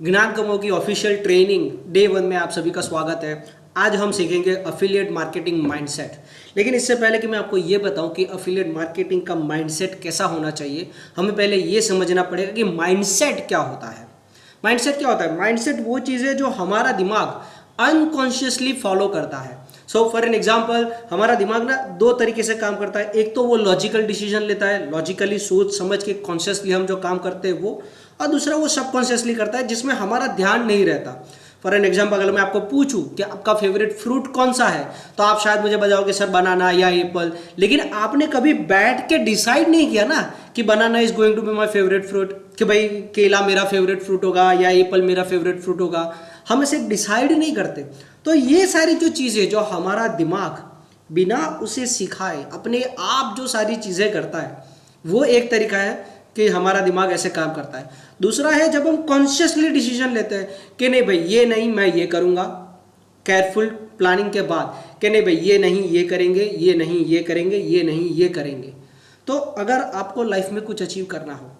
ज्ञान कमो की ऑफिशियल ट्रेनिंग डे 1 में आप सभी का स्वागत है। आज हम सीखेंगे अफिलिएट मार्केटिंग माइंडसेट। लेकिन इससे पहले कि मैं आपको ये बताऊं कि अफिलिएट मार्केटिंग का माइंडसेट कैसा होना चाहिए, हमें पहले ये समझना पड़ेगा कि माइंडसेट क्या होता है। माइंडसेट क्या होता है? माइंडसेट वो चीज़ है जो हमारा दिमाग अनकॉन्शियसली फॉलो करता है। सो फॉर एन एग्जाम्पल, हमारा दिमाग ना दो तरीके से काम करता है। एक तो वो लॉजिकल डिसीजन लेता है, लॉजिकली सोच समझ के कॉन्शियसली हम जो काम करते हैं वो, और दूसरा वो सबकॉन्शियसली करता है जिसमें हमारा ध्यान नहीं रहता। फॉर एन एग्जाम्पल, अगर मैं आपको पूछूं कि आपका फेवरेट फ्रूट कौन सा है, तो आप शायद मुझे बताओगे सर बनाना या एप्पल। लेकिन आपने कभी बैठ के डिसाइड नहीं किया ना कि banana is going to be my favourite fruit, कि भाई केला मेरा फेवरेट फ्रूट होगा या एप्पल मेरा फेवरेट फ्रूट होगा। हम इसे डिसाइड नहीं करते। तो ये सारी जो चीज़ें जो हमारा दिमाग बिना उसे सिखाए अपने आप जो सारी चीज़ें करता है, वो एक तरीका है कि हमारा दिमाग ऐसे काम करता है। दूसरा है जब हम कॉन्शियसली डिसीजन लेते हैं कि नहीं भाई ये नहीं मैं ये करूँगा, केयरफुल प्लानिंग के बाद, कि नहीं भाई ये नहीं ये करेंगे, ये नहीं ये करेंगे, ये नहीं ये करेंगे। तो अगर आपको लाइफ में कुछ अचीव करना हो,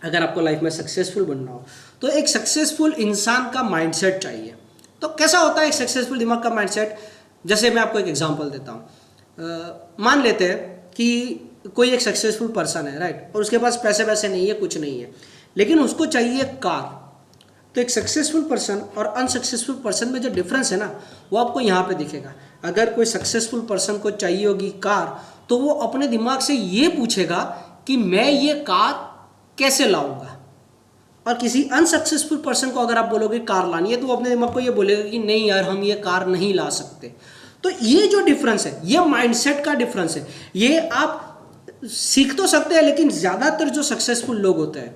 अगर आपको लाइफ में सक्सेसफुल बनना हो, तो एक सक्सेसफुल इंसान का माइंडसेट चाहिए। तो कैसा होता है एक सक्सेसफुल दिमाग का माइंडसेट? जैसे मैं आपको एक एग्जांपल देता हूँ। मान लेते हैं कि कोई एक सक्सेसफुल पर्सन है, राइट, और उसके पास पैसे वैसे नहीं है, कुछ नहीं है, लेकिन उसको चाहिए कार। तो एक सक्सेसफुल पर्सन और अनसक्सेसफुल पर्सन में जो डिफरेंस है ना, वो आपको यहाँ पे दिखेगा। अगर कोई सक्सेसफुल पर्सन को चाहिए होगी कार, तो वो अपने दिमाग से ये पूछेगा कि मैं ये कार कैसे लाऊंगा। और किसी अनसक्सेसफुल पर्सन को अगर आप बोलोगे कार लानी है, तो वो अपने दिमाग को ये बोलेगा कि नहीं यार हम ये कार नहीं ला सकते। तो ये जो डिफरेंस है, ये माइंडसेट का डिफरेंस है। ये आप सीख तो सकते हैं, लेकिन ज़्यादातर जो सक्सेसफुल लोग होते हैं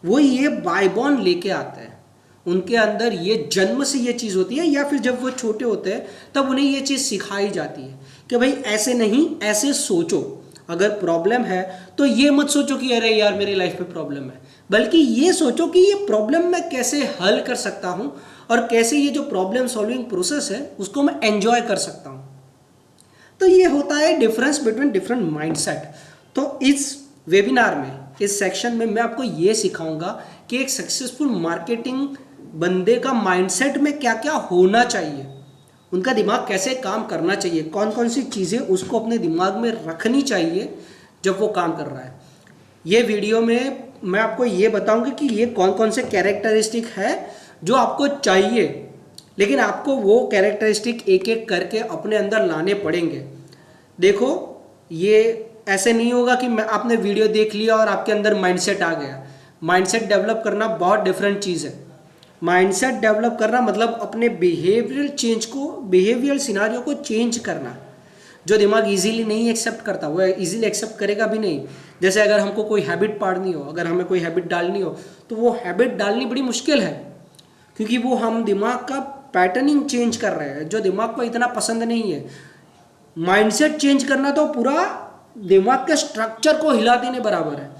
वो ये बाय बॉर्न लेके आते हैं। उनके अंदर ये जन्म से ये चीज़ होती है, या फिर जब वो छोटे होते हैं तब उन्हें ये चीज़ सिखाई जाती है कि भाई ऐसे नहीं, ऐसे सोचो। अगर प्रॉब्लम है तो ये मत सोचो कि अरे यार मेरी लाइफ में प्रॉब्लम है, बल्कि ये सोचो कि ये प्रॉब्लम मैं कैसे हल कर सकता हूँ और कैसे ये जो प्रॉब्लम सॉल्विंग प्रोसेस है उसको मैं एंजॉय कर सकता हूँ। तो ये होता है डिफरेंस बिटवीन डिफरेंट माइंडसेट। तो इस वेबिनार में, इस सेक्शन में मैं आपको ये सिखाऊंगा कि एक सक्सेसफुल मार्केटिंग बंदे का माइंडसेट में क्या क्या होना चाहिए, उनका दिमाग कैसे काम करना चाहिए, कौन कौन सी चीज़ें उसको अपने दिमाग में रखनी चाहिए जब वो काम कर रहा है। ये वीडियो में मैं आपको ये बताऊंगा कि ये कौन कौन से कैरेक्टरिस्टिक है जो आपको चाहिए, लेकिन आपको वो कैरेक्टरिस्टिक एक एक करके अपने अंदर लाने पड़ेंगे। देखो, ये ऐसे नहीं होगा कि मैं आपने वीडियो देख लिया और आपके अंदर माइंडसेट आ गया। माइंडसेट डेवलप करना बहुत डिफरेंट चीज़ है। माइंडसेट डेवलप करना मतलब अपने बिहेवियरल सिनारियो को चेंज करना। जो दिमाग इजीली नहीं एक्सेप्ट करता वो इजीली एक्सेप्ट करेगा भी नहीं। जैसे अगर हमको कोई हैबिट पाड़नी हो, अगर हमें कोई हैबिट डालनी हो, तो वो हैबिट डालनी बड़ी मुश्किल है, क्योंकि वो हम दिमाग का पैटर्निंग चेंज कर रहे हैं जो दिमाग को इतना पसंद नहीं है। माइंडसेट चेंज करना तो पूरा दिमाग के स्ट्रक्चर को हिला देने बराबर है।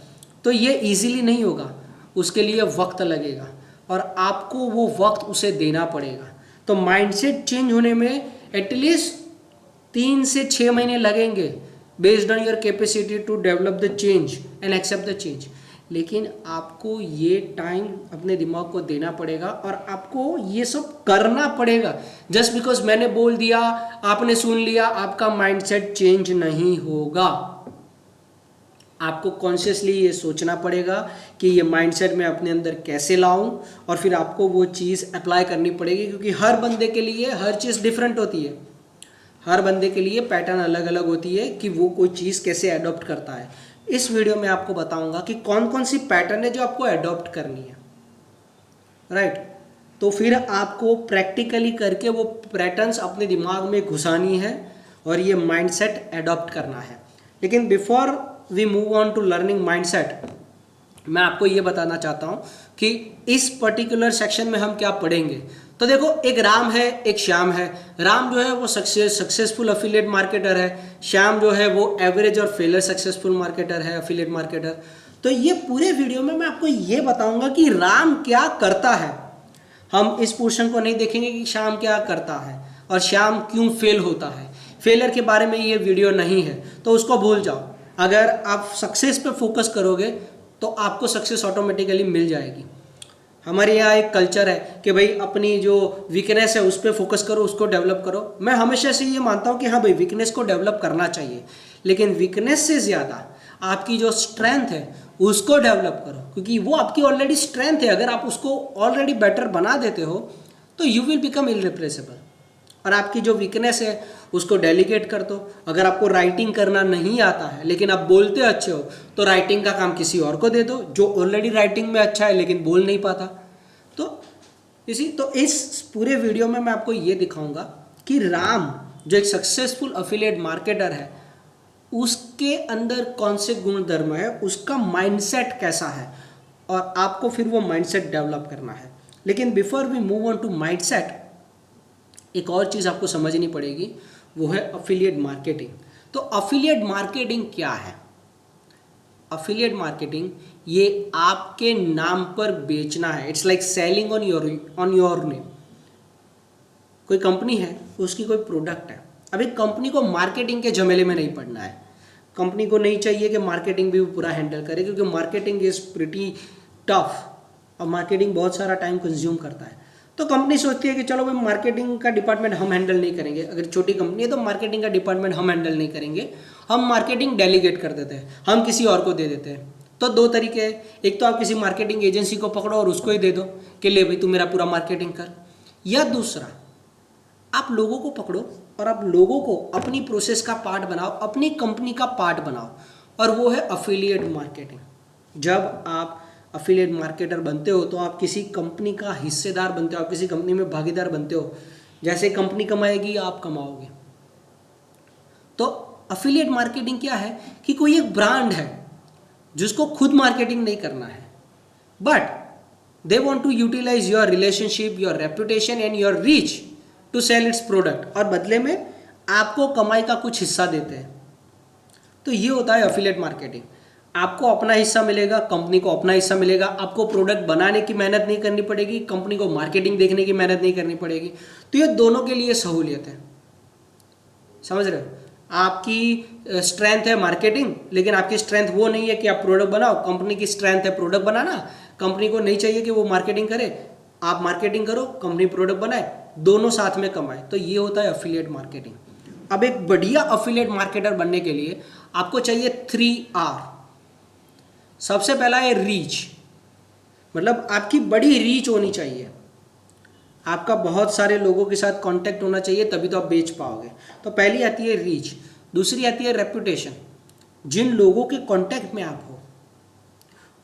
तो ये इजीली नहीं होगा, उसके लिए वक्त लगेगा और आपको वो वक्त उसे देना पड़ेगा। तो माइंडसेट चेंज होने में एटलीस्ट 3 से 6 महीने लगेंगे, based on your capacity to develop the change and accept the change. लेकिन आपको ये टाइम अपने दिमाग को देना पड़ेगा और आपको ये सब करना पड़ेगा। जस्ट बिकॉज मैंने बोल दिया, आपने सुन लिया, आपका माइंडसेट चेंज नहीं होगा। आपको कॉन्शियसली ये सोचना पड़ेगा कि ये माइंडसेट मैं अपने अंदर कैसे लाऊं, और फिर आपको वो चीज़ अप्लाई करनी पड़ेगी, क्योंकि हर बंदे के लिए हर चीज़ डिफरेंट होती है। हर बंदे के लिए पैटर्न अलग अलग होती है कि वो कोई चीज़ कैसे अडॉप्ट करता है। इस वीडियो में आपको बताऊंगा कि कौन कौन सी पैटर्न है जो आपको अडॉप्ट करनी है, राइट। तो फिर आपको प्रैक्टिकली करके वो पैटर्न्स अपने दिमाग में घुसानी है और ये माइंडसेट अडॉप्ट करना है। लेकिन before we move on to learning mindset, मैं आपको ये बताना चाहता हूँ कि इस पर्टिकुलर सेक्शन में हम क्या पढ़ेंगे। तो देखो, एक राम है, एक श्याम है। राम जो है वो सक्सेसफुल अफिलिएट मार्केटर है, श्याम जो है वो एवरेज और फेलर सक्सेसफुल मार्केटर है, अफिलिएट मार्केटर। तो ये पूरे वीडियो में मैं आपको ये बताऊंगा कि राम क्या करता है। हम इस पोर्शन को नहीं देखेंगे कि श्याम क्या करता है और श्याम क्यों फेल होता है। फेलर के बारे में ये वीडियो नहीं है, तो उसको भूल जाओ। अगर आप सक्सेस पे फोकस करोगे तो आपको सक्सेस ऑटोमेटिकली मिल जाएगी। हमारे यहाँ एक कल्चर है कि भाई अपनी जो वीकनेस है उस पर फोकस करो, उसको डेवलप करो। मैं हमेशा से ये मानता हूँ कि हाँ भाई वीकनेस को डेवलप करना चाहिए, लेकिन वीकनेस से ज़्यादा आपकी जो स्ट्रेंथ है उसको डेवलप करो, क्योंकि वो आपकी ऑलरेडी स्ट्रेंथ है। अगर आप उसको ऑलरेडी बेटर बना देते हो तो यू विल बिकम इररिप्लेसेबल। और आपकी जो वीकनेस है उसको डेलीगेट कर दो। अगर आपको राइटिंग करना नहीं आता है लेकिन आप बोलते अच्छे हो तो राइटिंग का काम किसी और को दे दो जो ऑलरेडी राइटिंग में अच्छा है लेकिन बोल नहीं पाता। तो इस पूरे वीडियो में मैं आपको ये दिखाऊंगा कि राम जो एक सक्सेसफुल अफिलिएट मार्केटर है उसके अंदर कौन से गुण धर्म है, उसका माइंडसेट कैसा है, और आपको फिर वो माइंडसेट डेवलप करना है। लेकिन before we move on to mindset, एक और चीज़ आपको समझनी पड़ेगी, वो है अफिलिएट मार्केटिंग। तो अफिलिएट मार्केटिंग क्या है? अफिलिएट मार्केटिंग ये आपके नाम पर बेचना है। It's like selling on your name. कोई कंपनी है, उसकी कोई प्रोडक्ट है। अब एक कंपनी को मार्केटिंग के झमेले में नहीं पड़ना है। कंपनी को नहीं चाहिए कि मार्केटिंग भी पूरा हैंडल करे, क्योंकि मार्केटिंग इज प्रिटी टफ और मार्केटिंग बहुत सारा टाइम कंज्यूम करता है। तो कंपनी सोचती है कि चलो भाई मार्केटिंग का डिपार्टमेंट हम हैंडल नहीं करेंगे। अगर छोटी कंपनी है तो मार्केटिंग का डिपार्टमेंट हम हैंडल नहीं करेंगे, हम मार्केटिंग डेलीगेट कर देते हैं, हम किसी और को दे देते हैं। तो दो तरीके हैं, एक तो आप किसी मार्केटिंग एजेंसी को पकड़ो और उसको ही दे दो कि ले भाई तू मेरा पूरा मार्केटिंग कर, या दूसरा आप लोगों को पकड़ो और आप लोगों को अपनी प्रोसेस का पार्ट बनाओ, अपनी कंपनी का पार्ट बनाओ, और वो है अफिलिएट मार्केटिंग। जब आप अफिलिएट मार्केटर बनते हो तो आप किसी कंपनी का हिस्सेदार बनते हो, आप किसी कंपनी में भागीदार बनते हो। जैसे कंपनी कमाएगी आप कमाओगे। तो अफिलिएट मार्केटिंग क्या है कि कोई एक ब्रांड है जिसको खुद मार्केटिंग नहीं करना है, but they want to utilise your relationship, your reputation and your reach to sell its product, और बदले में आपको कमाई का कुछ हिस्सा देते हैं। तो ये होता है अफिलिएट मार्केटिंग। आपको अपना हिस्सा मिलेगा, कंपनी को अपना हिस्सा मिलेगा। आपको प्रोडक्ट बनाने की मेहनत नहीं करनी पड़ेगी, कंपनी को मार्केटिंग देखने की मेहनत नहीं करनी पड़ेगी। तो ये दोनों के लिए सहूलियत है। समझ रहे हो? आपकी स्ट्रेंथ है मार्केटिंग, लेकिन आपकी स्ट्रेंथ वो नहीं है कि आप प्रोडक्ट बनाओ। कंपनी की स्ट्रेंथ है प्रोडक्ट बनाना, कंपनी को नहीं चाहिए कि वो मार्केटिंग करे। आप मार्केटिंग करो, कंपनी प्रोडक्ट बनाए, दोनों साथ में कमाए। तो ये होता है अफिलिएट मार्केटिंग। अब एक बढ़िया अफिलिएट मार्केटर बनने के लिए आपको चाहिए 3R। सबसे पहला है रीच, मतलब आपकी बड़ी रीच होनी चाहिए। आपका बहुत सारे लोगों के साथ कांटेक्ट होना चाहिए, तभी तो आप बेच पाओगे। तो पहली आती है रीच, दूसरी आती है रेपुटेशन। जिन लोगों के कांटेक्ट में आप हो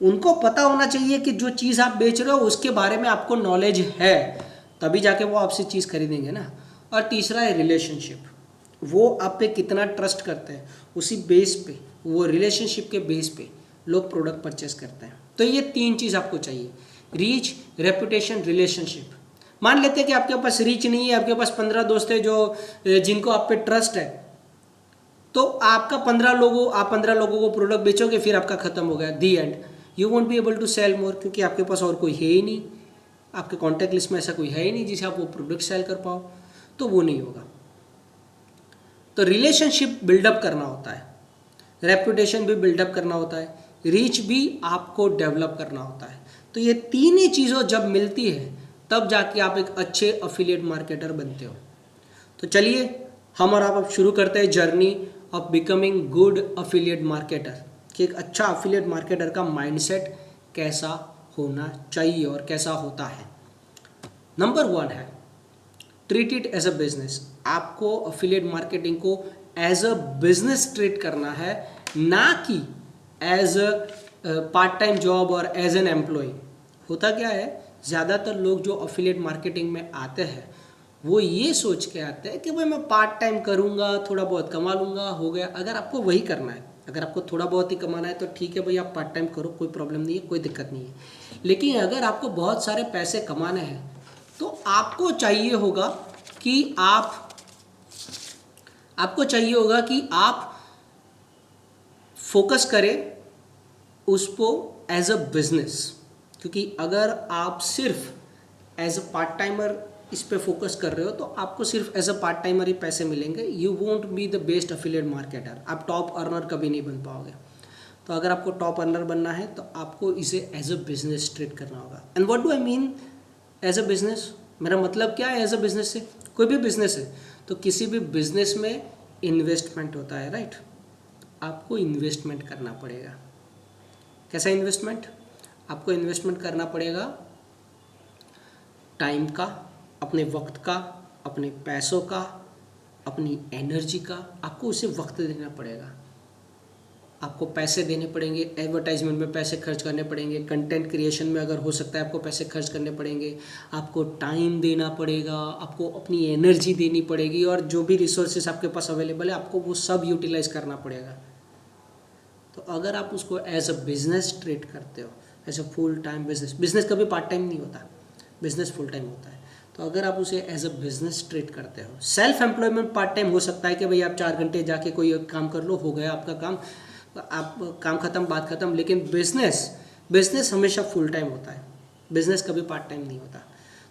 उनको पता होना चाहिए कि जो चीज़ आप बेच रहे हो उसके बारे में आपको नॉलेज है, तभी जाके वो आपसे चीज़ खरीदेंगे ना। और तीसरा है रिलेशनशिप, वो आप पे कितना ट्रस्ट करते हैं, उसी बेस पे, वो रिलेशनशिप के बेस पे लोग प्रोडक्ट परचेस करते हैं। तो ये 3 चीज़ आपको चाहिए, रीच, रेपुटेशन, रिलेशनशिप। मान लेते हैं कि आपके पास रीच नहीं है, आपके पास 15 दोस्त हैं जिनको आप पे ट्रस्ट है, तो आपका 15 लोगों को प्रोडक्ट बेचोगे, फिर आपका खत्म हो गया, the end. You won't be able to sell more, क्योंकि आपके पास और कोई है ही नहीं, आपके कॉन्टैक्ट लिस्ट में ऐसा कोई है ही नहीं जिसे आप वो प्रोडक्ट सेल कर पाओ, तो वो नहीं होगा। तो रिलेशनशिप बिल्डअप करना होता है, रेपुटेशन भी बिल्डअप करना होता है, रीच भी आपको डेवलप करना होता है। तो ये 3 ही चीज़ों जब मिलती है तब जाके आप एक अच्छे अफिलिएट मार्केटर बनते हो। तो चलिए हम और आप अब शुरू करते हैं journey of becoming good affiliate marketer, कि एक अच्छा अफिलिएट मार्केटर का माइंडसेट कैसा होना चाहिए और कैसा होता है। नंबर 1 है treat it as a business. आपको अफिलिएट मार्केटिंग को एज अ बिजनेस ट्रीट करना है, ना कि as a part time job और एज एन एम्प्लॉय। होता क्या है, ज़्यादातर लोग जो अफिलिएट मार्केटिंग में आते हैं वो ये सोच के आते हैं कि भाई मैं पार्ट टाइम करूँगा, थोड़ा बहुत कमा लूँगा, हो गया। अगर आपको वही करना है, अगर आपको थोड़ा बहुत ही कमाना है तो ठीक है भाई, आप पार्ट टाइम करो, कोई प्रॉब्लम नहीं है, कोई दिक्कत नहीं है। लेकिन अगर आपको बहुत सारे पैसे कमाने हैं तो आपको चाहिए होगा कि आप फोकस करें उसको एज अ बिजनेस। क्योंकि अगर आप सिर्फ एज अ पार्ट टाइमर इस पे फोकस कर रहे हो तो आपको सिर्फ एज अ पार्ट टाइमर ही पैसे मिलेंगे। You won't be the best affiliate marketer, आप टॉप अर्नर कभी नहीं बन पाओगे। तो अगर आपको टॉप अर्नर बनना है तो आपको इसे एज अ बिजनेस ट्रीट करना होगा। And what do I mean as a business, मेरा मतलब क्या है एज अ बिजनेस से? कोई भी बिजनेस है तो किसी भी बिजनेस में इन्वेस्टमेंट होता है, राइट? आपको इन्वेस्टमेंट करना पड़ेगा। कैसा इन्वेस्टमेंट? आपको इन्वेस्टमेंट करना पड़ेगा टाइम का, अपने वक्त का, अपने पैसों का, अपनी एनर्जी का। आपको उसे वक्त देना पड़ेगा, आपको पैसे देने पड़ेंगे, एडवर्टाइजमेंट में पैसे खर्च करने पड़ेंगे, कंटेंट क्रिएशन में अगर हो सकता है आपको पैसे खर्च करने पड़ेंगे, आपको टाइम देना पड़ेगा, आपको अपनी एनर्जी देनी पड़ेगी, और जो भी रिसोर्सेज आपके पास अवेलेबल है आपको वो सब यूटिलाइज करना पड़ेगा। तो अगर आप उसको एज अ बिजनेस ट्रीट करते हो, as a full time business, business कभी पार्ट टाइम नहीं होता, बिजनेस फुल टाइम होता है। तो अगर आप उसे एज अ बिजनेस ट्रीट करते हो, सेल्फ एम्प्लॉयमेंट पार्ट टाइम हो सकता है कि भाई आप 4 घंटे जाके कोई काम कर लो, हो गया आपका काम, आप काम खत्म, बात खत्म। लेकिन बिजनेस हमेशा फुल टाइम होता है, बिजनेस कभी पार्ट टाइम नहीं होता।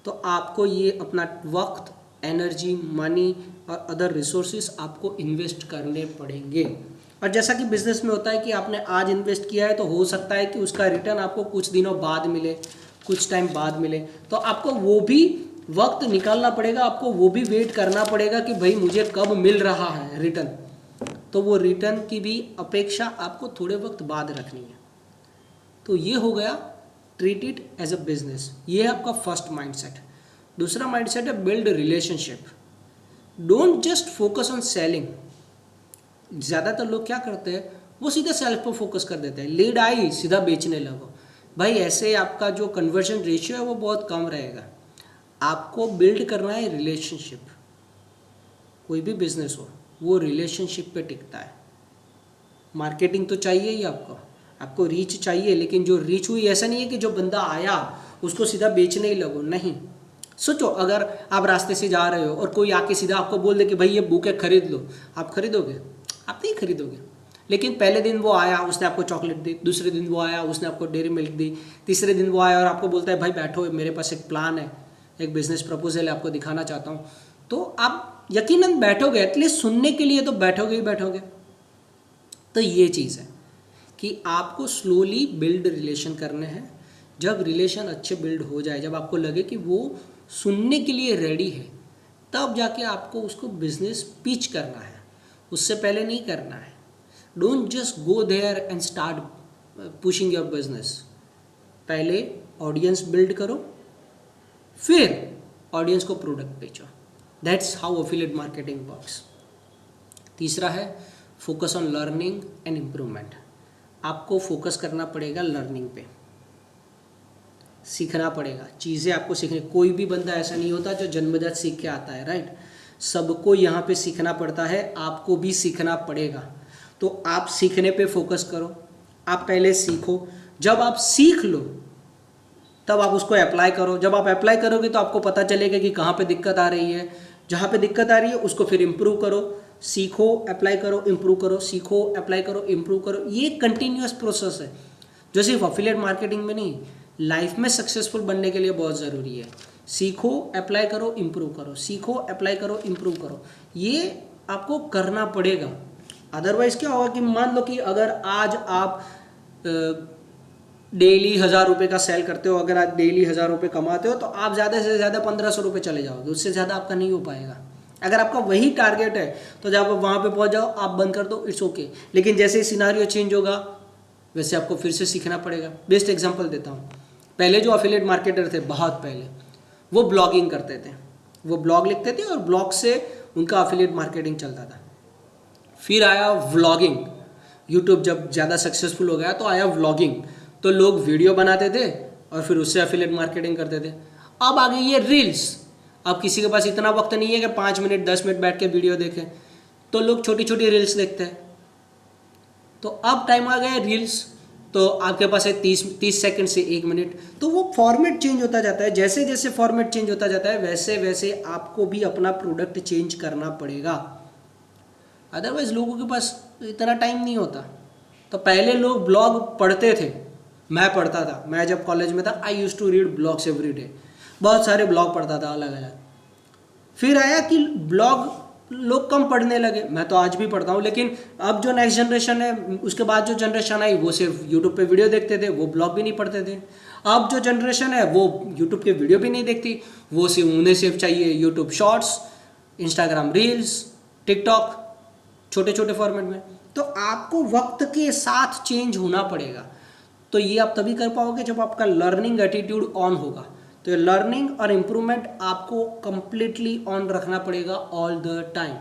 तो आपको ये अपना वक्त, एनर्जी, मनी और अदर रिसोर्सेज आपको इन्वेस्ट करने पड़ेंगे। और जैसा कि बिजनेस में होता है कि आपने आज इन्वेस्ट किया है तो हो सकता है कि उसका रिटर्न आपको कुछ दिनों बाद मिले, कुछ टाइम बाद मिले, तो आपको वो भी वक्त निकालना पड़ेगा, आपको वो भी वेट करना पड़ेगा कि भाई मुझे कब मिल रहा है रिटर्न। तो वो रिटर्न की भी अपेक्षा आपको थोड़े वक्त बाद रखनी है। तो ये हो गया treat it as a business, ये है आपका फर्स्ट माइंडसेट। दूसरा माइंडसेट है build relationship. Don't just focus on selling. ज़्यादातर लोग क्या करते हैं, वो सीधा सेल्फ पर फोकस कर देते हैं, लीड आई सीधा बेचने लगो। भाई ऐसे आपका जो कन्वर्जन रेशियो है वो बहुत कम रहेगा। आपको बिल्ड करना है रिलेशनशिप। कोई भी बिजनेस हो वो रिलेशनशिप पे टिकता है। मार्केटिंग तो चाहिए ही आपको रीच चाहिए, लेकिन जो रीच हुई ऐसा नहीं है कि जो बंदा आया उसको सीधा बेचने ही लगो, नहीं। सोचो अगर आप रास्ते से जा रहे हो और कोई आके सीधा आपको बोल दे कि भाई ये बुक है खरीद लो, आप खरीदोगे? आप नहीं खरीदोगे। लेकिन पहले दिन वो आया, उसने आपको चॉकलेट दी, दूसरे दिन वो आया, उसने आपको डेयरी मिल्क दी, तीसरे दिन वो आया और आपको बोलता है भाई बैठो मेरे पास एक प्लान है, एक बिजनेस प्रपोजल है, आपको दिखाना चाहता हूँ। तो आप यकीनन बैठोगे, एटलीस्ट सुनने के लिए तो बैठोगे ही बैठोगे। तो ये चीज़ है कि आपको स्लोली बिल्ड रिलेशन करने हैं। जब रिलेशन अच्छे बिल्ड हो जाए, जब आपको लगे कि वो सुनने के लिए रेडी है, तब जाके आपको उसको बिजनेस पिच करना है, उससे पहले नहीं करना है। Don't just go there and start pushing your business. पहले ऑडियंस बिल्ड करो, फिर ऑडियंस को प्रोडक्ट बेचो। That's how affiliate marketing works. तीसरा है focus on learning and improvement. आपको फोकस करना पड़ेगा लर्निंग पे, सीखना पड़ेगा, चीज़ें आपको सीखने। कोई भी बंदा ऐसा नहीं होता जो जन्मजात सीख के आता है, राइट? सबको यहाँ पे सीखना पड़ता है, आपको भी सीखना पड़ेगा। तो आप सीखने पे फोकस करो, आप पहले सीखो। जब आप सीख लो तब आप उसको अप्लाई करो। जब आप अप्लाई करोगे तो आपको पता चलेगा कि कहाँ पे दिक्कत आ रही है। जहाँ पे दिक्कत आ रही है उसको फिर इम्प्रूव करो। सीखो, अप्लाई करो, इम्प्रूव करो, सीखो, अप्लाई करो, इम्प्रूव करो। ये कंटिन्यूअस प्रोसेस है जो सिर्फ अफिलिएट मार्केटिंग में नहीं, लाइफ में सक्सेसफुल बनने के लिए बहुत ज़रूरी है। सीखो, अप्लाई करो, इम्प्रूव करो, सीखो, अप्लाई करो, इम्प्रूव करो। ये आपको करना पड़ेगा। अदरवाइज क्या होगा कि मान लो कि अगर आज आप डेली 1000 रुपये का सेल करते हो, अगर आप डेली 1000 रुपये कमाते हो तो आप ज़्यादा से ज़्यादा 1500 रुपये चले जाओगे, उससे ज़्यादा आपका नहीं हो पाएगा। अगर आपका वही टारगेट है तो जब आप वहाँ पे पहुँच जाओ, आप बंद कर दो, इट्स ओके। लेकिन जैसे ही सिनारियो चेंज होगा वैसे आपको फिर से सीखना पड़ेगा। बेस्ट एग्जांपल देता हूँ, पहले जो एफिलिएट मार्केटर थे, बहुत पहले, वो ब्लॉगिंग करते थे, वो ब्लॉग लिखते थे और ब्लॉग से उनका एफिलिएट मार्केटिंग चलता था। फिर आया व्लॉगिंग, यूट्यूब जब ज़्यादा सक्सेसफुल हो गया तो आया व्लॉगिंग, तो लोग वीडियो बनाते थे और फिर उससे एफिलिएट मार्केटिंग करते थे। अब आ गई ये रील्स। अब किसी के पास इतना वक्त नहीं है कि 5 मिनट 10 मिनट बैठ के वीडियो देखें, तो लोग छोटी छोटी रील्स देखते हैं। तो अब टाइम आ गया रील्स, तो आपके पास है 30 सेकंड से 1 मिनट। तो वो फॉर्मेट चेंज होता जाता है। जैसे जैसे फॉर्मेट चेंज होता जाता है वैसे वैसे आपको भी अपना प्रोडक्ट चेंज करना पड़ेगा। अदरवाइज लोगों के पास इतना टाइम नहीं होता। तो पहले लोग ब्लॉग पढ़ते थे, मैं पढ़ता था, मैं जब कॉलेज में था I use to read blogs every day, बहुत सारे ब्लॉग पढ़ता था अलग अलग। फिर आया कि ब्लॉग लोग कम पढ़ने लगे। मैं तो आज भी पढ़ता हूँ, लेकिन अब जो नेक्स्ट जनरेशन है, उसके बाद जो जनरेशन आई, वो सिर्फ यूट्यूब पे वीडियो देखते थे, वो ब्लॉग भी नहीं पढ़ते थे। अब जो जनरेशन है वो यूट्यूब के वीडियो भी नहीं देखती, वो सिर्फ उन्हें सिर्फ चाहिए YouTube shorts, Instagram reels, TikTok, छोटे छोटे फॉर्मेट में। तो आपको वक्त के साथ चेंज होना पड़ेगा। तो ये आप तभी कर पाओगे जब आपका लर्निंग एटीट्यूड ऑन होगा। तो लर्निंग और इम्प्रूवमेंट आपको कंप्लीटली ऑन रखना पड़ेगा ऑल द टाइम,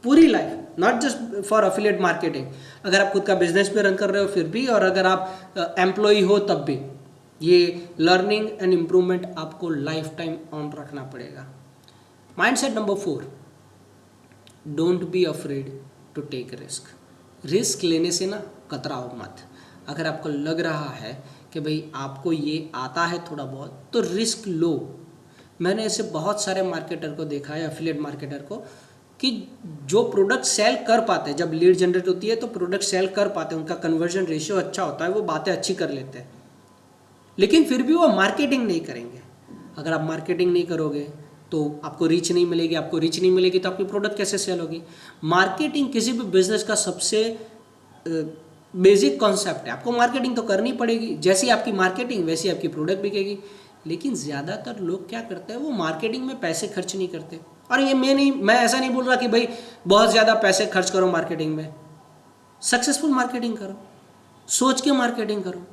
पूरी life, not just for affiliate marketing. अगर आप खुद का बिजनेस पे रन कर रहे हो फिर भी, और अगर आप एम्प्लॉय हो तब भी, ये लर्निंग एंड इम्प्रूवमेंट आपको लाइफ टाइम ऑन रखना पड़ेगा। Mindset number 4, don't be afraid to take risk. Risk लेने से ना कतराओ मत। अगर आपको लग रहा है कि भाई आपको ये आता है थोड़ा बहुत, तो रिस्क लो। मैंने ऐसे बहुत सारे मार्केटर को देखा है, एफिलिएट मार्केटर को, कि जो प्रोडक्ट सेल कर पाते हैं, जब लीड जनरेट होती है तो प्रोडक्ट सेल कर पाते हैं, उनका कन्वर्जन रेशियो अच्छा होता है, वो बातें अच्छी कर लेते हैं, लेकिन फिर भी वो मार्केटिंग नहीं करेंगे। अगर आप मार्केटिंग नहीं करोगे तो आपको रीच नहीं मिलेगी, आपको रीच नहीं मिलेगी तो आपकी प्रोडक्ट कैसे सेल होगी। मार्केटिंग किसी भी बिजनेस का सबसे बेसिक कॉन्सेप्ट है। आपको मार्केटिंग तो करनी पड़ेगी, जैसी आपकी मार्केटिंग वैसी आपकी प्रोडक्ट बिकेगी। लेकिन ज़्यादातर लोग क्या करते हैं, वो मार्केटिंग में पैसे खर्च नहीं करते। और ये मैं ऐसा नहीं बोल रहा कि भाई बहुत ज़्यादा पैसे खर्च करो मार्केटिंग में। सक्सेसफुल मार्केटिंग करो, सोच के मार्केटिंग करो।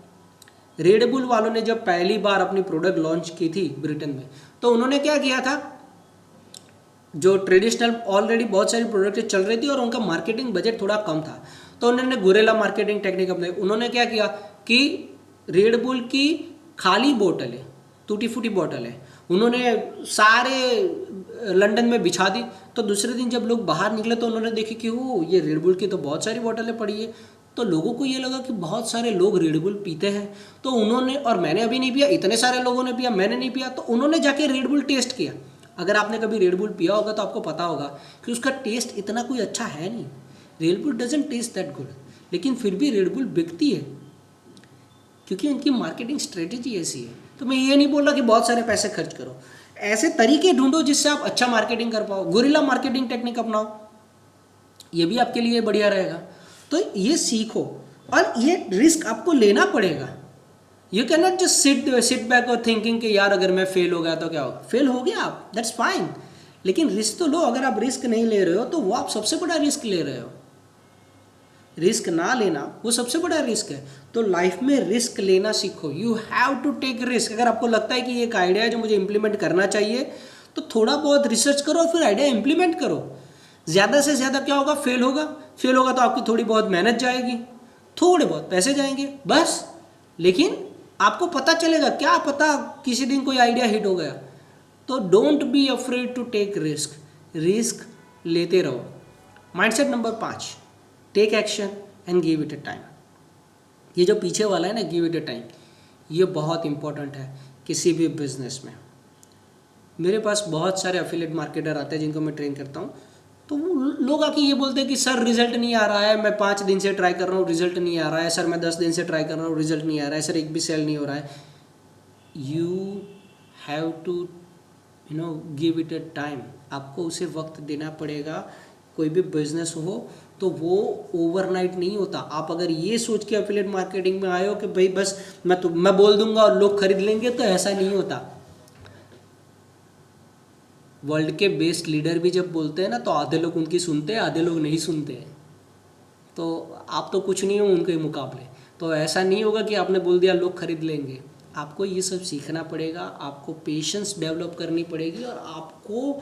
रेडबुल वालों ने जब पहली बार अपनी प्रोडक्ट लॉन्च की थी ब्रिटेन में, तो उन्होंने क्या किया था, जो ट्रेडिशनल ऑलरेडी बहुत सारी प्रोडक्ट चल रही थी और उनका मार्केटिंग बजट थोड़ा कम था, तो उन्होंने गुरेला मार्केटिंग टेक्निक अपनाई। उन्होंने क्या किया कि रेडबुल की खाली बोतल है, टूटी फूटी बोतल है, उन्होंने सारे लंदन में बिछा दी। तो दूसरे दिन जब लोग बाहर निकले तो उन्होंने देखी कि वो ये रेडबुल की तो बहुत सारी बोतलें पड़ी है। तो लोगों को ये लगा कि बहुत सारे लोग रेडबुल पीते हैं, तो उन्होंने, और मैंने अभी नहीं पिया, इतने सारे लोगों ने पिया, मैंने नहीं पिया, तो उन्होंने जाके रेडबुल टेस्ट किया। अगर आपने कभी रेडबुल पिया होगा तो आपको पता होगा कि उसका टेस्ट इतना कोई अच्छा है नहीं। Red Bull doesn't taste that good, लेकिन फिर भी रेडबुल बिकती है क्योंकि उनकी मार्केटिंग स्ट्रेटेजी ऐसी है। तो मैं ये नहीं बोल रहा कि बहुत सारे पैसे खर्च करो, ऐसे तरीके ढूंढो जिससे आप अच्छा मार्केटिंग कर पाओ। गुरिल्ला मार्केटिंग टेक्निक अपनाओ, ये भी आपके लिए बढ़िया रहेगा। तो ये सीखो, और ये रिस्क आपको लेना पड़ेगा। You can not just sit back और थिंकिंग कि यार अगर मैं फेल हो गया तो क्या होगा। फेल हो गया आप, दैट्स फाइन, लेकिन रिस्क तो लो। अगर आप रिस्क नहीं ले रहे हो तो वो आप सबसे बड़ा रिस्क ले रहे हो। रिस्क ना लेना वो सबसे बड़ा रिस्क है। तो लाइफ में रिस्क लेना सीखो। You have to take risk. अगर आपको लगता है कि ये एक आइडिया है जो मुझे इंप्लीमेंट करना चाहिए, तो थोड़ा बहुत रिसर्च करो और फिर आइडिया इंप्लीमेंट करो। ज़्यादा से ज़्यादा क्या होगा, फेल होगा। फेल होगा तो आपकी थोड़ी बहुत मेहनत जाएगी, थोड़े बहुत पैसे जाएंगे बस, लेकिन आपको पता चलेगा। क्या पता किसी दिन कोई आइडिया हिट हो गया। तो don't be afraid to take risk, risk लेते रहो। Mindset number 5, take action and give it a time. ये जो पीछे वाला है ना, गिव इट अ टाइम, ये बहुत इंपॉर्टेंट है किसी भी बिजनेस में। मेरे पास बहुत सारे एफिलिएट मार्केटर आते हैं जिनको मैं ट्रेन करता हूँ, तो वो लोग आके ये बोलते हैं कि सर रिजल्ट नहीं आ रहा है, मैं 5 दिन से ट्राई कर रहा हूँ, रिजल्ट नहीं आ रहा है, सर मैं 10 दिन से ट्राई कर रहा हूँ, रिजल्ट नहीं आ रहा है, सर एक भी सेल नहीं हो रहा है। You have to give it a time. आपको उसे वक्त देना पड़ेगा। कोई भी बिजनेस हो तो वो ओवरनाइट नहीं होता। आप अगर ये सोच के एफिलिएट मार्केटिंग में आए हो कि भाई बस मैं बोल दूंगा और लोग खरीद लेंगे, तो ऐसा नहीं होता। वर्ल्ड के बेस्ट लीडर भी जब बोलते हैं ना, तो आधे लोग उनकी सुनते हैं, आधे लोग नहीं सुनते हैं। तो आप तो कुछ नहीं हो उनके मुकाबले। तो ऐसा नहीं होगा कि आपने बोल दिया लोग खरीद लेंगे। आपको ये सब सीखना पड़ेगा, आपको पेशेंस डेवलप करनी पड़ेगी और आपको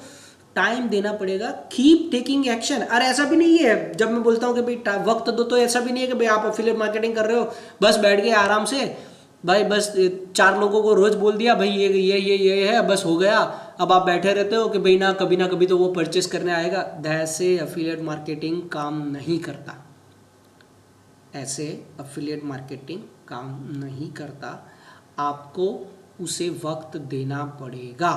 टाइम देना पड़ेगा। Keep taking action. और ऐसा भी नहीं है, जब मैं बोलता हूँ कि भाई वक्त दो, तो ऐसा भी नहीं है कि भाई आप एफिलिएट मार्केटिंग कर रहे हो, बस बैठ गए आराम से, भाई बस 4 लोगों को रोज बोल दिया भाई ये है, बस हो गया। अब आप बैठे रहते हो कि भाई ना कभी तो वो परचेस करने आएगा। ऐसे एफिलिएट मार्केटिंग काम नहीं करता। ऐसे एफिलिएट मार्केटिंग काम नहीं करता। आपको उसे वक्त देना पड़ेगा।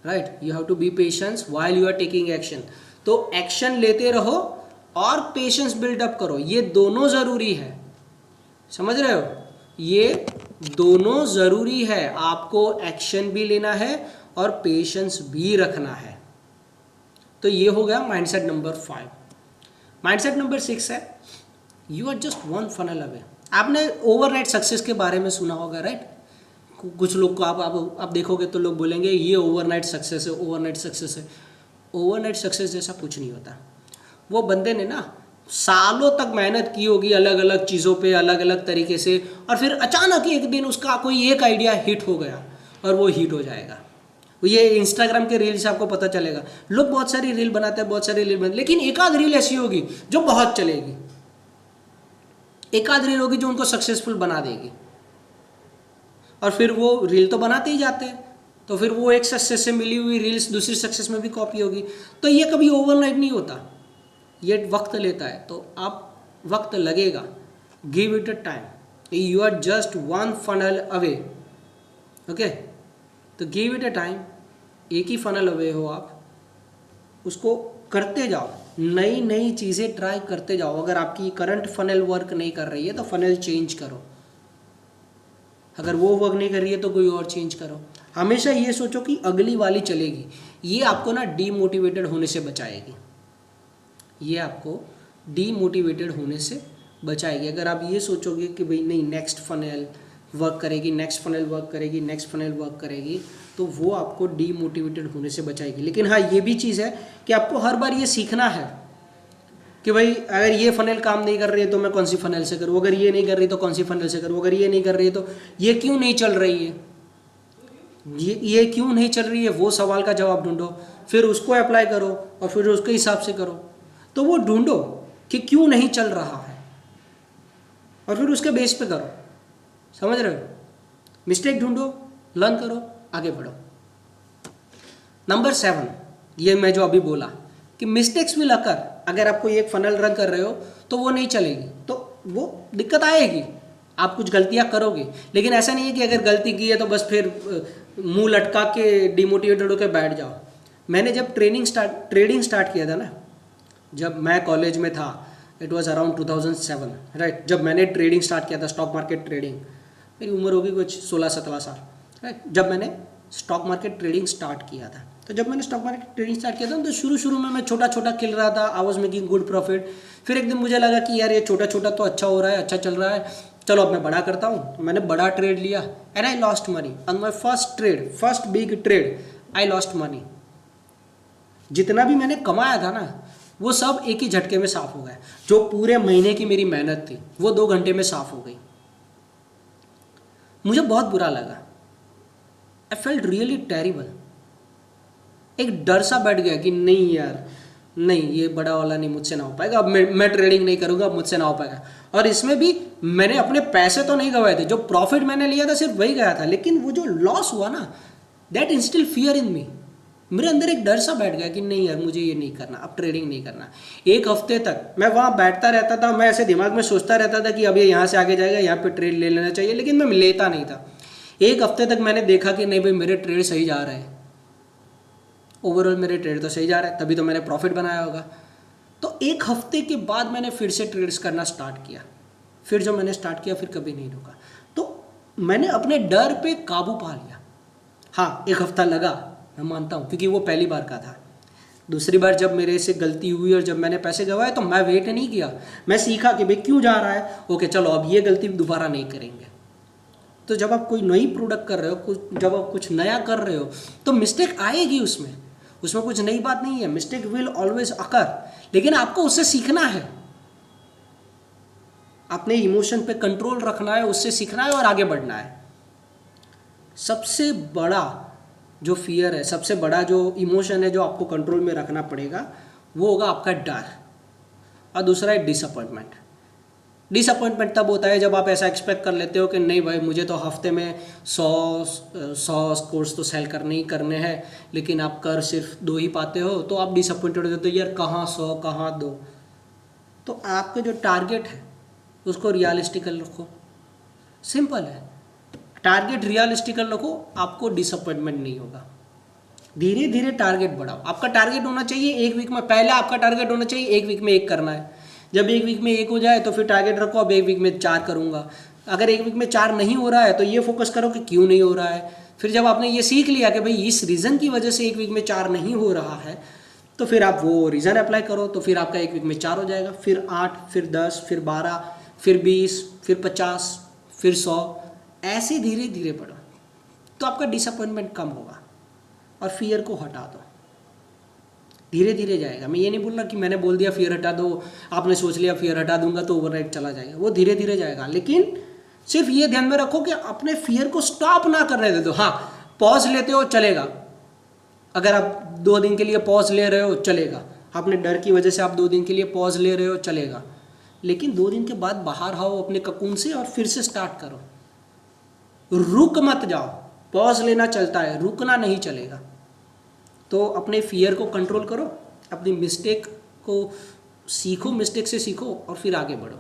Right, you have to be patience while you are taking action. तो एक्शन लेते रहो और पेशेंस बिल्डअप करो, ये दोनों जरूरी है। समझ रहे हो, ये दोनों जरूरी है। आपको एक्शन भी लेना है और पेशेंस भी रखना है। तो ये हो गया माइंडसेट नंबर 5। माइंडसेट नंबर 6 है you are just one funnel away. आपने ओवरनाइट सक्सेस के बारे में सुना होगा, राइट? कुछ लोग को आप देखोगे तो लोग बोलेंगे ये ओवरनाइट सक्सेस है, ओवरनाइट सक्सेस है। ओवरनाइट सक्सेस जैसा कुछ नहीं होता। वो बंदे ने ना सालों तक मेहनत की होगी अलग अलग चीज़ों पे, अलग अलग तरीके से, और फिर अचानक एक दिन उसका कोई एक आइडिया हिट हो गया और वो हिट हो जाएगा। ये इंस्टाग्राम के रील से आपको पता चलेगा। लोग बहुत सारी रील बनाते हैं, बहुत सारी रील बनाते हैं, लेकिन एक आध रील ऐसी होगी जो बहुत चलेगी, एक आध रील होगी जो उनको सक्सेसफुल बना देगी, और फिर वो रील तो बनाते ही जाते हैं, तो फिर वो एक सक्सेस से मिली हुई रील्स दूसरी सक्सेस में भी कॉपी होगी। तो ये कभी ओवरनाइट नहीं होता, ये वक्त लेता है। तो आप वक्त लगेगा, give it a time. You are just one funnel away, okay? तो गिव इट अ टाइम, एक ही फनल अवे हो आप, उसको करते जाओ, नई नई चीज़ें ट्राई करते जाओ। अगर आपकी करंट फनल वर्क नहीं कर रही है तो फनल चेंज करो, अगर वो वर्क नहीं कर रही है तो कोई और चेंज करो। हमेशा ये सोचो कि अगली वाली चलेगी। ये आपको ना डीमोटिवेटेड होने से बचाएगी, ये आपको डीमोटिवेटेड होने से बचाएगी। अगर आप ये सोचोगे कि भाई नहीं नेक्स्ट फनल वर्क करेगी, नेक्स्ट फनल वर्क करेगी, नेक्स्ट फनल वर्क करेगी, तो वो आपको डीमोटिवेटेड होने से बचाएगी। लेकिन हाँ, ये भी चीज़ है कि आपको हर बार ये सीखना है कि भाई अगर ये फनल काम नहीं कर रही है तो मैं कौन सी फनल से करूँ, अगर ये नहीं कर रही तो कौन सी फनल से करूँ, अगर ये नहीं कर रही है तो ये क्यों नहीं चल रही है, ये क्यों नहीं चल रही है, वो सवाल का जवाब ढूंढो, फिर उसको अप्लाई करो और फिर उसके हिसाब से करो। तो वो ढूंढो कि क्यों नहीं चल रहा है और फिर उसके बेस पे करो। समझ रहे हो? मिस्टेक ढूंढो, लर्न करो, आगे बढ़ो। नंबर 7, ये मैं जो अभी बोला कि मिस्टेक्स विल अकर। अगर आप कोई एक फनल रन कर रहे हो तो वो नहीं चलेगी, तो वो दिक्कत आएगी, आप कुछ गलतियां करोगे। लेकिन ऐसा नहीं है कि अगर गलती की है तो बस फिर मुंह लटका के डिमोटिवेटेड होकर बैठ जाओ। मैंने जब ट्रेडिंग स्टार्ट किया था ना, जब मैं कॉलेज में था, इट वाज अराउंड 2007, राइट? जब मैंने ट्रेडिंग स्टार्ट किया था, स्टॉक मार्केट ट्रेडिंग, मेरी उम्र होगी कुछ 16-17 साल, राइट? जब मैंने स्टॉक मार्केट ट्रेडिंग स्टार्ट किया था, तो जब मैंने स्टॉक मार्केट ट्रेडिंग स्टार्ट किया था तो शुरू में मैं छोटा छोटा खेल रहा था, I was making good profit. फिर एक दिन मुझे लगा कि यार ये छोटा छोटा तो अच्छा हो रहा है, अच्छा चल रहा है, चलो अब मैं बड़ा करता हूँ। मैंने बड़ा ट्रेड लिया and I lost money on my first trade, first big trade, I lost money. जितना भी मैंने कमाया था ना, वो सब एक ही झटके में साफ हो गया। जो पूरे महीने की मेरी मेहनत थी वो 2 घंटे में साफ हो गई। मुझे बहुत बुरा लगा, आई फेल्ट रियली टेरिबल। एक डर सा बैठ गया कि नहीं यार, नहीं ये बड़ा वाला नहीं, मुझसे ना हो पाएगा, अब मैं ट्रेडिंग नहीं करूँगा, अब मुझसे ना हो पाएगा। और इसमें भी मैंने अपने पैसे तो नहीं गवाए थे, जो प्रॉफिट मैंने लिया था सिर्फ वही गया था, लेकिन वो जो लॉस हुआ ना, दैट इंस्टिल फियर इन मी। मेरे अंदर एक डर सा बैठ गया कि नहीं यार मुझे ये नहीं करना, अब ट्रेडिंग नहीं करना। 1 हफ्ते तक मैं वहाँ बैठता रहता था, मैं ऐसे दिमाग में सोचता रहता था कि अब ये यहाँ से आगे जाएगा, यहाँ पे ट्रेड ले लेना चाहिए, लेकिन मैं लेता नहीं था। 1 हफ्ते तक मैंने देखा कि नहीं भाई मेरे ट्रेड सही जा रहे हैं, ओवरऑल मेरे ट्रेड तो सही जा रहा है, तभी तो मैंने प्रॉफिट बनाया होगा। तो 1 हफ्ते के बाद मैंने फिर से ट्रेड्स करना स्टार्ट किया। फिर जो मैंने स्टार्ट किया फिर कभी नहीं रुका। तो मैंने अपने डर पे काबू पा लिया। हाँ, 1 हफ्ता लगा, मैं मानता हूँ, क्योंकि वो पहली बार का था। दूसरी बार जब मेरे से गलती हुई और जब मैंने पैसे गंवाए तो मैं वेट नहीं किया, मैं सीखा कि भाई क्यों जा रहा है, ओके चलो अब ये गलती दोबारा नहीं करेंगे। तो जब आप कोई नई प्रोडक्ट कर रहे हो, जब आप कुछ नया कर रहे हो, तो मिस्टेक आएगी, उसमें कुछ नई बात नहीं है, मिस्टेक विल ऑलवेज अकर, लेकिन आपको उससे सीखना है, अपने इमोशन पे कंट्रोल रखना है, उससे सीखना है और आगे बढ़ना है। सबसे बड़ा जो फियर है, सबसे बड़ा जो इमोशन है जो आपको कंट्रोल में रखना पड़ेगा, वो होगा आपका डर, और दूसरा है डिसअपॉइंटमेंट। डिसअपॉइंटमेंट तब होता है जब आप ऐसा एक्सपेक्ट कर लेते हो कि नहीं भाई मुझे तो हफ्ते में 100 कोर्स तो सेल करने ही करने हैं, लेकिन आप कर सिर्फ 2 ही पाते हो, तो आप डिसअपॉइंटेड हो जाते हो, यार कहाँ 100 कहाँ 2। तो आपके जो टारगेट है उसको रियलिस्टिकल रखो, सिंपल है, टारगेट रियलिस्टिकल रखो, आपको डिसअपॉइंटमेंट नहीं होगा। धीरे धीरे टारगेट बढ़ाओ। आपका टारगेट होना चाहिए 1 वीक में, पहले आपका टारगेट होना चाहिए 1 वीक में 1 करना है। जब 1 वीक में 1 हो जाए तो फिर टारगेट रखो अब 1 वीक में 4 करूँगा, अगर एक वीक में 4 नहीं हो रहा है तो ये फोकस करो कि क्यों नहीं हो रहा है। फिर जब आपने ये सीख लिया कि भाई इस रीज़न की वजह से एक वीक में 4 नहीं हो रहा है, तो फिर आप वो रीज़न अप्लाई करो, तो फिर आपका एक वीक में 4 हो जाएगा, फिर 8, फिर 10, फिर 12, फिर 20, फिर 50, फिर 100, ऐसे धीरे धीरे बढ़ो, तो आपका डिसअपॉइंटमेंट कम होगा। और फियर को हटा दो, धीरे धीरे जाएगा। मैं ये नहीं बोल रहा कि मैंने बोल दिया फियर हटा दो, आपने सोच लिया फियर हटा दूंगा तो ओवरनाइट चला जाएगा, वो धीरे धीरे जाएगा। लेकिन सिर्फ ये ध्यान में रखो कि अपने फियर को स्टॉप ना करने दे दो। हाँ, पॉज लेते हो चलेगा, अगर आप 2 दिन के लिए पॉज ले रहे हो चलेगा, अपने डर की वजह से आप 2 दिन के लिए पॉज ले रहे हो चलेगा, लेकिन 2 दिन के बाद बाहर आओ अपने ककून से और फिर से स्टार्ट करो। रुक मत जाओ, पॉज लेना चलता है, रुकना नहीं चलेगा। तो अपने फियर को कंट्रोल करो, अपनी मिस्टेक को सीखो, मिस्टेक से सीखो और फिर आगे बढ़ो।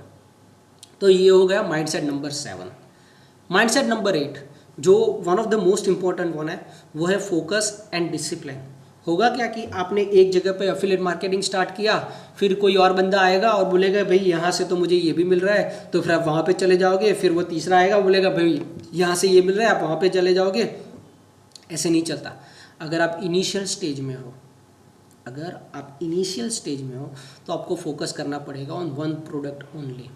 तो ये हो गया माइंडसेट नंबर 7। माइंडसेट नंबर 8 जो one of the most important one है, वो है फोकस एंड डिसिप्लिन। होगा क्या कि आपने एक जगह पे एफिलिएट मार्केटिंग स्टार्ट किया, फिर कोई और बंदा आएगा और बोलेगा भाई यहाँ से तो मुझे ये भी मिल रहा है, तो फिर आप वहाँ पे चले जाओगे। फिर वो तीसरा आएगा, बोलेगा भाई यहाँ से ये मिल रहा है, आप वहाँ पे चले जाओगे। ऐसे नहीं चलता। अगर आप इनिशियल स्टेज में हो, तो आपको फोकस करना पड़ेगा ऑन वन प्रोडक्ट ओनली।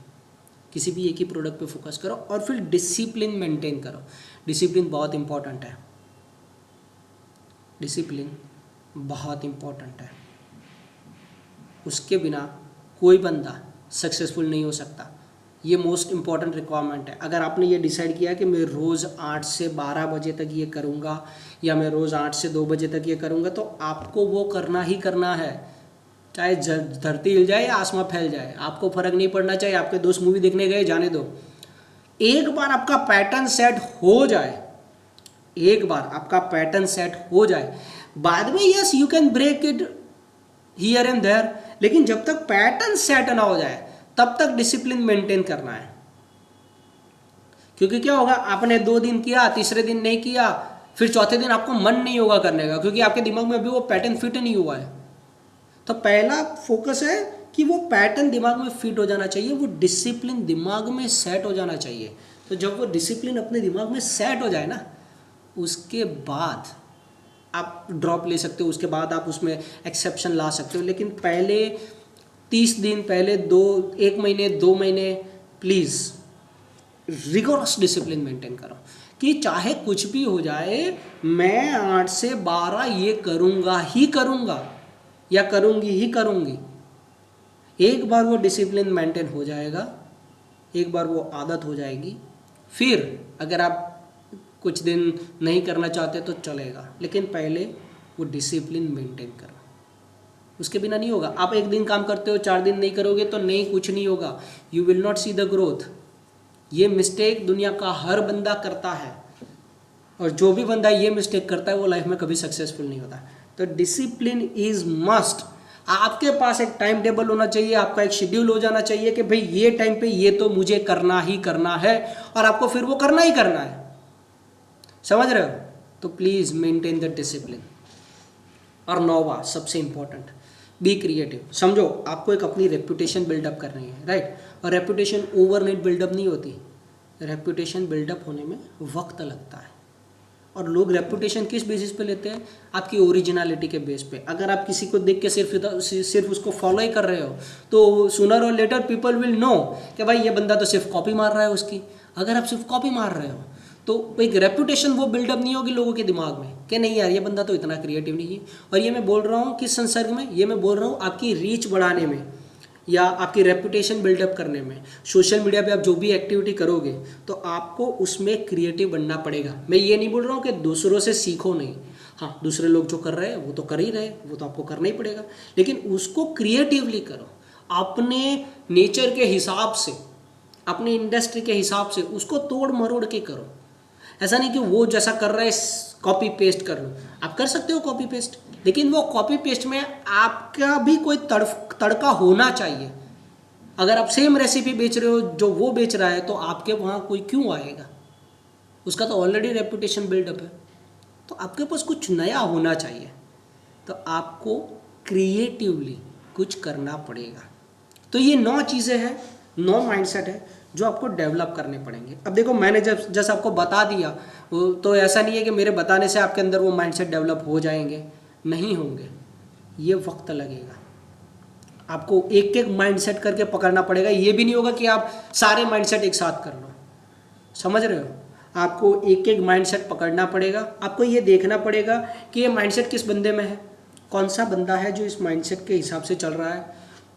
किसी भी एक ही प्रोडक्ट पे फोकस करो और फिर डिसिप्लिन मेंटेन करो। डिसिप्लिन बहुत इंपॉर्टेंट है, डिसिप्लिन बहुत इंपॉर्टेंट है। उसके बिना कोई बंदा सक्सेसफुल नहीं हो सकता। ये मोस्ट इंपॉर्टेंट रिक्वायरमेंट है। अगर आपने ये डिसाइड किया कि मैं रोज़ 8 से 12 बजे तक ये करूँगा या मैं रोज़ 8 से 2 बजे तक ये करूँगा, तो आपको वो करना ही करना है, चाहे धरती हिल जाए या आसमां फैल जाए, आपको फ़र्क नहीं पड़ना चाहिए। आपके दोस्त मूवी देखने गए, जाने दो। एक बार आपका पैटर्न सेट हो जाए, बाद में yes you can break it here and there, लेकिन जब तक पैटर्न सेट ना हो जाए तब तक डिसिप्लिन मेंटेन करना है। क्योंकि क्या होगा, आपने 2 दिन किया, तीसरे दिन नहीं किया, फिर चौथे दिन आपको मन नहीं होगा करने का, क्योंकि आपके दिमाग में अभी वो पैटर्न फिट नहीं हुआ है। तो पहला फोकस है कि वो पैटर्न दिमाग में फिट हो जाना चाहिए, वो डिसिप्लिन दिमाग में सेट हो जाना चाहिए। तो जब वो डिसिप्लिन अपने दिमाग में सेट हो जाए ना, उसके बाद आप ड्रॉप ले सकते हो, उसके बाद आप उसमें एक्सेप्शन ला सकते हो। लेकिन पहले 30 दिन, पहले 1 महीने 2 महीने प्लीज़ रिगोरस डिसिप्लिन मेंटेन करो कि चाहे कुछ भी हो जाए, मैं 8 से 12 ये करूँगा ही करूँगा या करूँगी ही करूँगी। एक बार वो डिसिप्लिन मेंटेन हो जाएगा, एक बार वो आदत हो जाएगी, फिर अगर आप कुछ दिन नहीं करना चाहते तो चलेगा, लेकिन पहले वो डिसिप्लिन मेंटेन करो। उसके बिना नहीं होगा। आप 1 दिन काम करते हो, 4 दिन नहीं करोगे तो नहीं, कुछ नहीं होगा। You will not see the growth. ये मिस्टेक दुनिया का हर बंदा करता है, और जो भी बंदा ये मिस्टेक करता है वो लाइफ में कभी सक्सेसफुल नहीं होता। तो डिसिप्लिन इज मस्ट। आपके पास एक टाइम टेबल होना चाहिए, आपका एक शेड्यूल हो जाना चाहिए कि भाई ये टाइम पे ये तो मुझे करना ही करना है, और आपको फिर वो करना ही करना है। समझ रहे हो? तो प्लीज मेंटेन द डिसिप्लिन। और 9वां सबसे इंपॉर्टेंट, बी क्रिएटिव। समझो, आपको एक अपनी रेपुटेशन बिल्डअप करनी है, राइट? और रेपुटेशन ओवरनाइट बिल्डअप नहीं होती। रेपुटेशन बिल्डअप होने में वक्त लगता है। और लोग रेपुटेशन किस बेसिस पे लेते हैं? आपकी ओरिजिनलिटी के बेस पे। अगर आप किसी को देख के सिर्फ उसको फॉलो ही कर रहे हो, तो सूनर और लेटर पीपल विल नो कि भाई ये बंदा तो सिर्फ कॉपी मार रहा है उसकी। अगर आप सिर्फ कॉपी मार रहे हो तो एक रेपुटेशन वो बिल्डअप नहीं होगी लोगों के दिमाग में कि नहीं यार ये बंदा तो इतना क्रिएटिव नहीं है। और ये मैं बोल रहा हूँ किस संसर्ग में? ये मैं बोल रहा हूँ आपकी रीच बढ़ाने में या आपकी रेपुटेशन बिल्डअप करने में। सोशल मीडिया पे आप जो भी एक्टिविटी करोगे तो आपको उसमें क्रिएटिव बनना पड़ेगा। मैं ये नहीं बोल रहा हूँ कि दूसरों से सीखो नहीं, हाँ दूसरे लोग जो कर रहे हैं वो तो कर ही रहे, वो तो आपको करना ही पड़ेगा, लेकिन उसको क्रिएटिवली करो, अपने नेचर के हिसाब से, अपनी इंडस्ट्री के हिसाब से उसको तोड़ मरोड़ के करो। ऐसा नहीं कि वो जैसा कर रहा है कॉपी पेस्ट कर लो। आप कर सकते हो कॉपी पेस्ट, लेकिन वो कॉपी पेस्ट में आपका भी कोई तड़का होना चाहिए। अगर आप सेम रेसिपी बेच रहे हो जो वो बेच रहा है, तो आपके वहाँ कोई क्यों आएगा? उसका तो ऑलरेडी रेपुटेशन बिल्डअप है। तो आपके पास कुछ नया होना चाहिए, तो आपको क्रिएटिवली कुछ करना पड़ेगा। तो ये 9 चीज़ें हैं, 9 माइंडसेट है जो आपको डेवलप करने पड़ेंगे। अब देखो मैंने जब जैसे आपको बता दिया तो ऐसा नहीं है कि मेरे बताने से आपके अंदर वो माइंडसेट डेवलप हो जाएंगे, नहीं होंगे, ये वक्त लगेगा। आपको एक एक माइंडसेट करके पकड़ना पड़ेगा। ये भी नहीं होगा कि आप सारे माइंडसेट एक साथ कर लो, समझ रहे हो? आपको एक एक माइंडसेट पकड़ना पड़ेगा। आपको ये देखना पड़ेगा कि ये माइंडसेट किस बंदे में है, कौन सा बंदा है जो इस माइंडसेट के हिसाब से चल रहा है,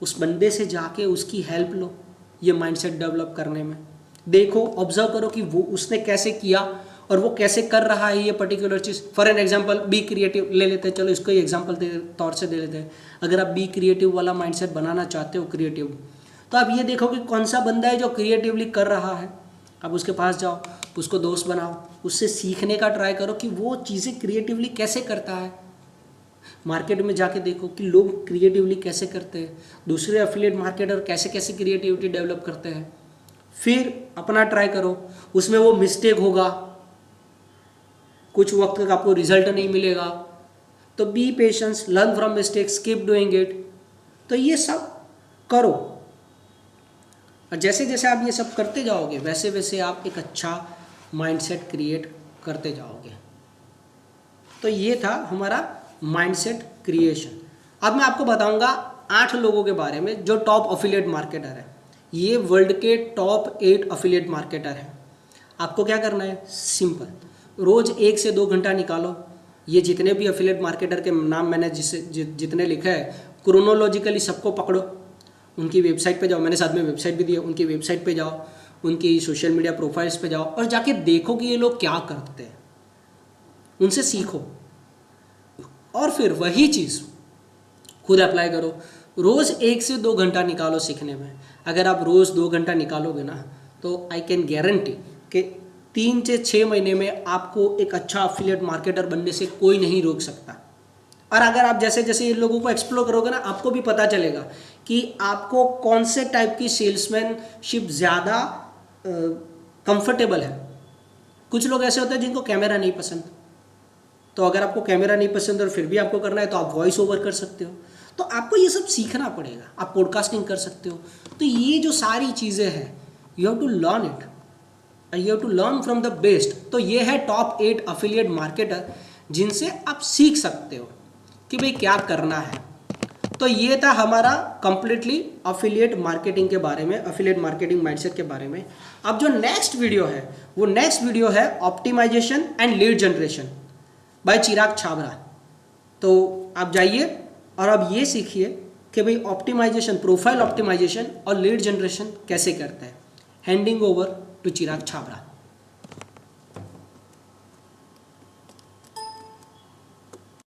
उस बंदे से जाके उसकी हेल्प लो ये माइंडसेट डेवलप करने में। देखो, ऑब्जर्व करो कि वो उसने कैसे किया और वो कैसे कर रहा है ये particular cheese. For an example be creative ले लेते हैं, चलो इसको ही एग्जांपल के तौर से दे लेते हैं। अगर आप बी क्रिएटिव वाला माइंडसेट बनाना चाहते हो क्रिएटिव, तो आप ये देखो कि कौन सा बंदा है जो क्रिएटिवली कर रहा है। आप उसके पास जाओ, उसको दोस्त बनाओ, उससे सीखने का ट्राई करो कि वो चीज़ें क्रिएटिवली कैसे करता है। मार्केट में जाके देखो कि लोग क्रिएटिवली कैसे करते हैं, दूसरे एफिलिएट मार्केटर कैसे कैसे क्रिएटिविटी डेवलप करते हैं, फिर अपना ट्राई करो। उसमें वो मिस्टेक होगा, कुछ वक्त तक आपको रिजल्ट नहीं मिलेगा, तो B patience, learn from mistakes, keep doing it. तो ये सब करो और जैसे जैसे आप ये सब करते जाओगे वैसे वैसे आप एक अच्छा माइंडसेट क्रिएट करते जाओगे। तो ये था हमारा माइंडसेट क्रिएशन। अब मैं आपको बताऊंगा 8 लोगों के बारे में जो टॉप अफिलिएट मार्केटर है। ये वर्ल्ड के टॉप 8 अफिलिएट मार्केटर हैं। आपको क्या करना है, सिंपल, रोज़ 1 से 2 घंटा निकालो। ये जितने भी अफिलिएट मार्केटर के नाम मैंने जितने लिखे हैं, क्रोनोलॉजिकली सबको पकड़ो, उनकी वेबसाइट पे जाओ, मैंने साथ में वेबसाइट भी दी है, उनकी वेबसाइट पे जाओ, उनकी सोशल मीडिया प्रोफाइल्स पे जाओ और जाके देखो कि ये लोग क्या करते हैं, उनसे सीखो और फिर वही चीज़ खुद अप्लाई करो। रोज़ 1 से 2 घंटा निकालो सीखने में। अगर आप रोज़ 2 घंटा निकालोगे ना, तो आई कैन गारंटी कि 3 से 6 महीने में आपको एक अच्छा अफिलिएट मार्केटर बनने से कोई नहीं रोक सकता। और अगर आप जैसे जैसे इन लोगों को एक्सप्लोर करोगे ना, आपको भी पता चलेगा कि आपको कौन से टाइप की सेल्समैनशिप ज़्यादा कंफर्टेबल है। कुछ लोग ऐसे होते हैं जिनको कैमरा नहीं पसंद, तो अगर आपको कैमरा नहीं पसंद और फिर भी आपको करना है तो आप वॉइस ओवर कर सकते हो। तो आपको ये सब सीखना पड़ेगा। आप पॉडकास्टिंग कर सकते हो। तो ये जो सारी चीज़ें हैं, you have to learn it, you have to learn from the best. तो ये है टॉप 8 अफिलिएट मार्केटर जिनसे आप सीख सकते हो कि भाई क्या करना है। तो ये था हमारा कंप्लीटली अफिलिएट मार्केटिंग के बारे में, अफिलिएट मार्केटिंग माइंडसेट के बारे में। अब जो नेक्स्ट वीडियो है वो नेक्स्ट वीडियो है optimisation and lead generation by Chirag Chhabra. तो आप जाइए और अब ये सीखिए कि भाई ऑप्टिमाइजेशन, प्रोफाइल ऑप्टिमाइजेशन और लीड जनरेशन कैसे करते हैं। Handing over to Chirag Chhabra.